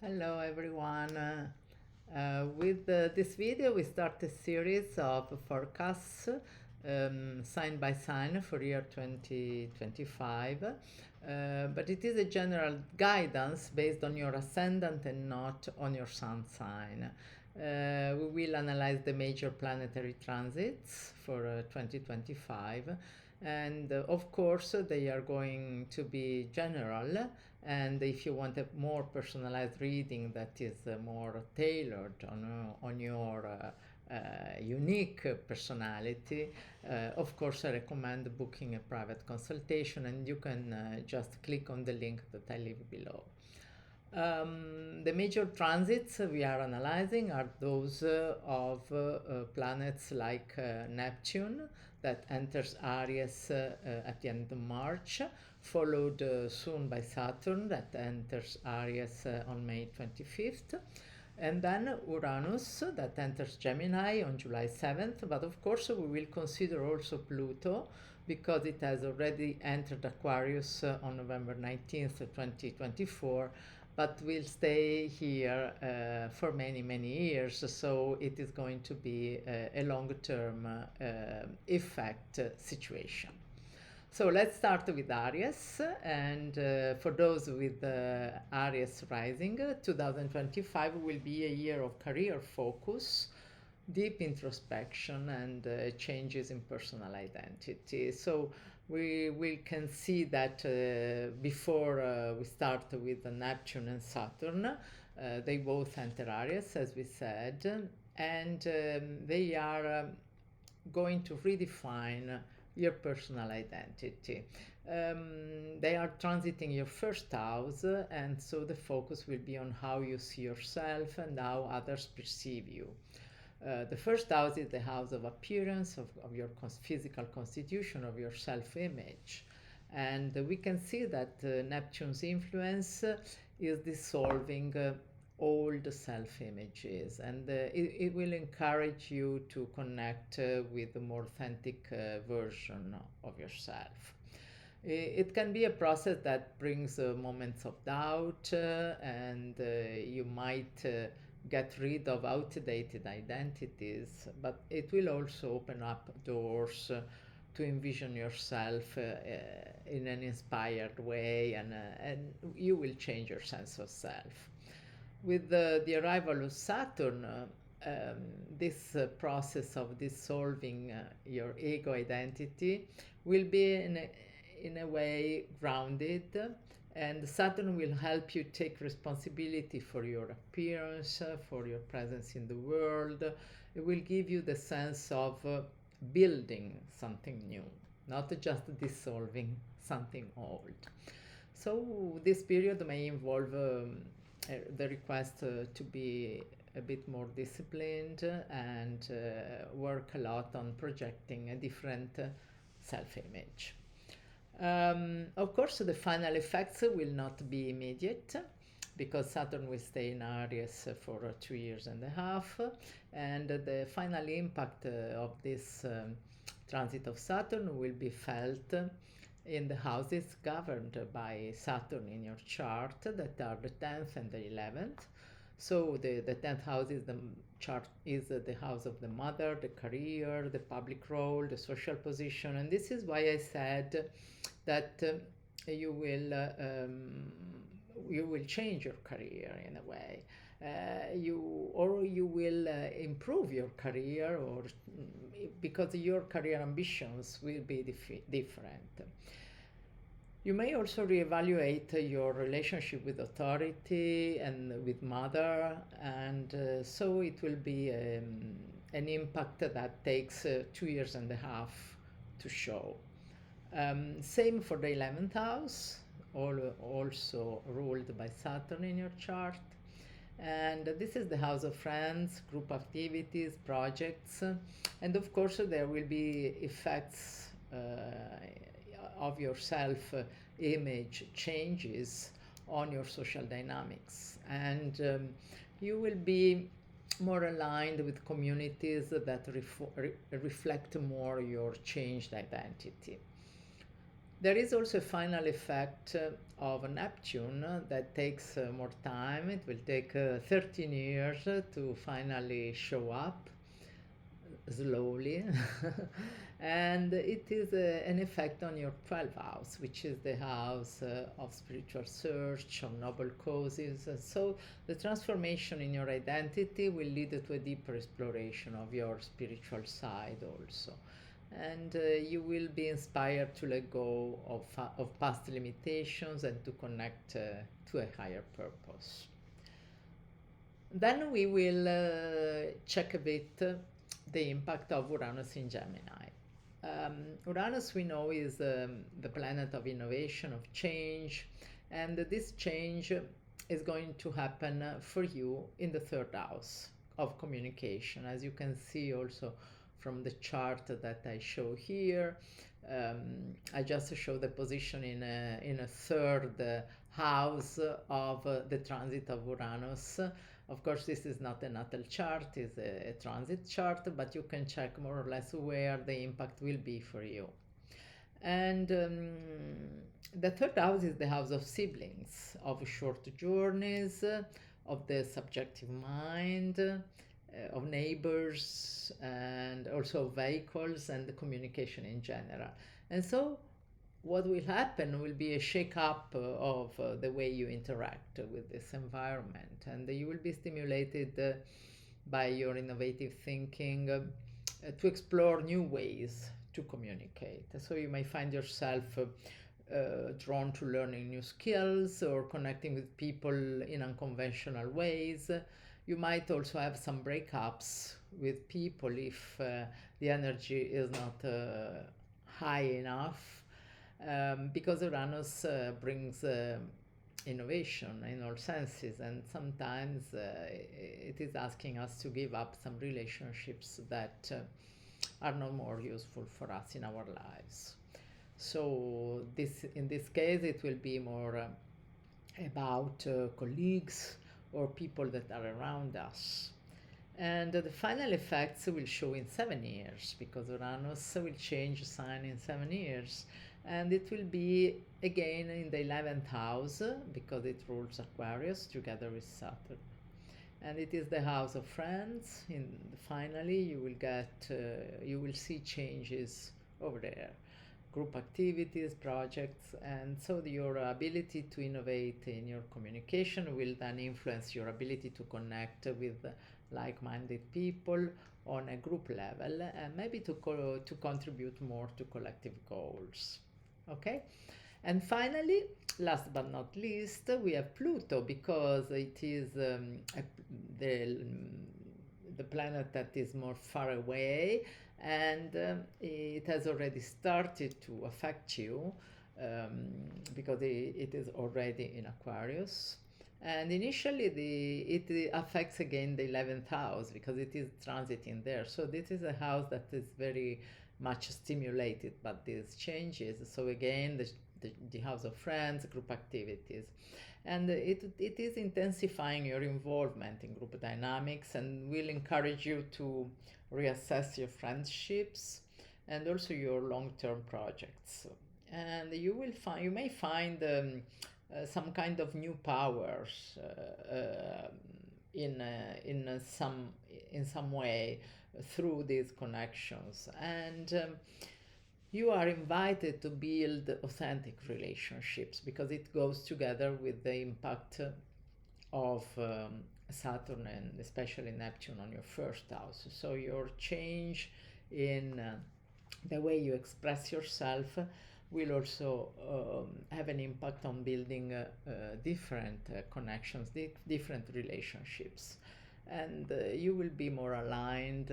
Hello everyone. With this video we start a series of forecasts sign by sign for year 2025, but it is a general guidance based on your ascendant and not on your sun sign. We will analyze the major planetary transits for 2025, and of course they are going to be general, and if you want a more personalized reading that is more tailored on your unique personality, of course I recommend booking a private consultation, and you can just click on the link that I leave below. The major transits we are analyzing are those of planets like Neptune, that enters Aries at the end of March, followed soon by Saturn, that enters Aries on May 25th, and then Uranus, that enters Gemini on July 7th. But of course we will consider also Pluto, because it has already entered Aquarius on November 19th, 2024, but will stay here for many years, so it is going to be a long-term effect situation. So let's start with Aries, and for those with Aries rising, 2025 will be a year of career focus, deep introspection, and changes in personal identity. So we can see that before we start with Neptune and Saturn, they both enter Aries, as we said, and they are going to redefine your personal identity. They are transiting your first house, and so the focus will be on how you see yourself and how others perceive you. The first house is the house of appearance, of your physical constitution, of your self-image. And we can see that Neptune's influence is dissolving old self-images, and it will encourage you to connect with a more authentic version of yourself. It can be a process that brings moments of doubt, and you might get rid of outdated identities, but it will also open up doors to envision yourself in an inspired way, and you will change your sense of self. With the arrival of Saturn, this process of dissolving your ego identity will be in a way grounded, and Saturn will help you take responsibility for your appearance, for your presence in the world. It will give you the sense of building something new, not just dissolving something old. So this period may involve the request to be a bit more disciplined and work a lot on projecting a different self-image. Of course, the final effects will not be immediate, because Saturn will stay in Aries for 2.5 years, and the final impact of this transit of Saturn will be felt in the houses governed by Saturn in your chart, that are the 10th and the 11th. So the 10th house is the chart, is the house of the mother, the career, the public role, the social position, and this is why I said that you will change your career in a way. You will improve your career, or because your career ambitions will be different. You may also reevaluate your relationship with authority and with mother, and so it will be an impact that takes 2.5 years to show. Same for the 11th house, also ruled by Saturn in your chart. And this is the house of friends, group activities, projects, and of course there will be effects of your self-image changes on your social dynamics, and you will be more aligned with communities that reflect more your changed identity. There is also a final effect of Neptune that takes more time. It will take 13 years to finally show up slowly. And it is an effect on your 12th house, which is the house of spiritual search, of noble causes. So the transformation in your identity will lead to a deeper exploration of your spiritual side also. And you will be inspired to let go of past limitations and to connect to a higher purpose. Then we will check a bit the impact of Uranus in Gemini. Uranus, we know, is the planet of innovation, of change, and this change is going to happen for you in the third house of communication. As you can see also from the chart that I show here, I just show the position in a third house of the transit of Uranus. Of course, this is not a natal chart, it's a transit chart, but you can check more or less where the impact will be for you. And the third house is the house of siblings, of short journeys, of the subjective mind, of neighbors, and also of vehicles and the communication in general. And so what will happen will be a shake-up of the way you interact with this environment, and you will be stimulated by your innovative thinking to explore new ways to communicate. So you may find yourself drawn to learning new skills or connecting with people in unconventional ways. You might also have some breakups with people if the energy is not high enough. Because Uranus brings innovation in all senses, and sometimes it is asking us to give up some relationships that are no more useful for us in our lives. So in this case, it will be more about colleagues or people that are around us. And the final effects will show in 7 years, because Uranus will change sign in 7 years. And it will be again in the 11th house, because it rules Aquarius together with Saturn. And it is the house of friends. Finally, you will see changes over there, group activities, projects, and so your ability to innovate in your communication will then influence your ability to connect with like-minded people on a group level, and maybe to contribute more to collective goals. Okay, and finally, last but not least, we have Pluto, because it is the planet that is more far away, and it has already started to affect you because it is already in Aquarius. And initially it affects again the 11th house, because it is transiting there. So this is a house that is very much stimulated by these changes. So again, the house of friends, group activities. And it is intensifying your involvement in group dynamics, and will encourage you to reassess your friendships and also your long-term projects. And you may find some kind of new powers in some way through these connections, and you are invited to build authentic relationships, because it goes together with the impact of Saturn and especially Neptune on your first house. So your change in the way you express yourself will also have an impact on building different connections, different relationships. And you will be more aligned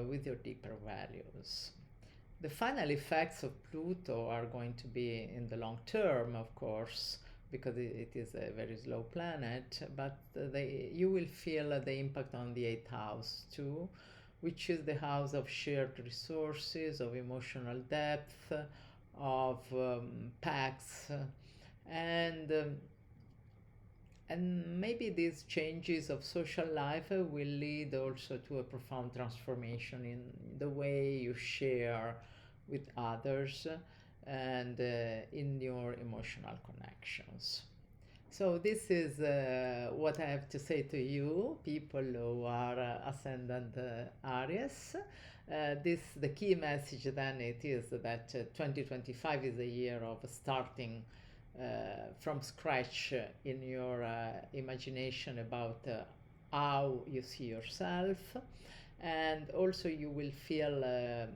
with your deeper values. The final effects of Pluto are going to be in the long term, of course, because it is a very slow planet, but you will feel the impact on the 8th house too, which is the house of shared resources, of emotional depth, of pacts, and maybe these changes of social life will lead also to a profound transformation in the way you share with others, and in your emotional connections. So this is what I have to say to you, people who are Ascendant Aries. The key message then it is that 2025 is a year of starting from scratch in your imagination about how you see yourself, and also you will feel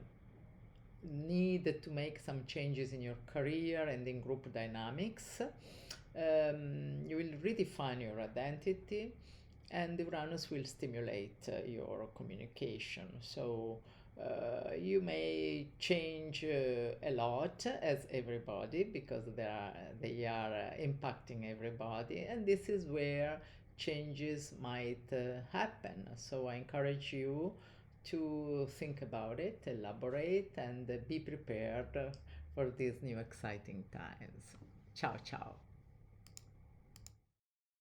need to make some changes in your career and in group dynamics. You will redefine your identity, and Uranus will stimulate your communication. So you may change a lot as everybody, because they are impacting everybody, and this is where changes might happen. So I encourage you to think about it, elaborate, and be prepared for these new exciting times. Ciao, ciao.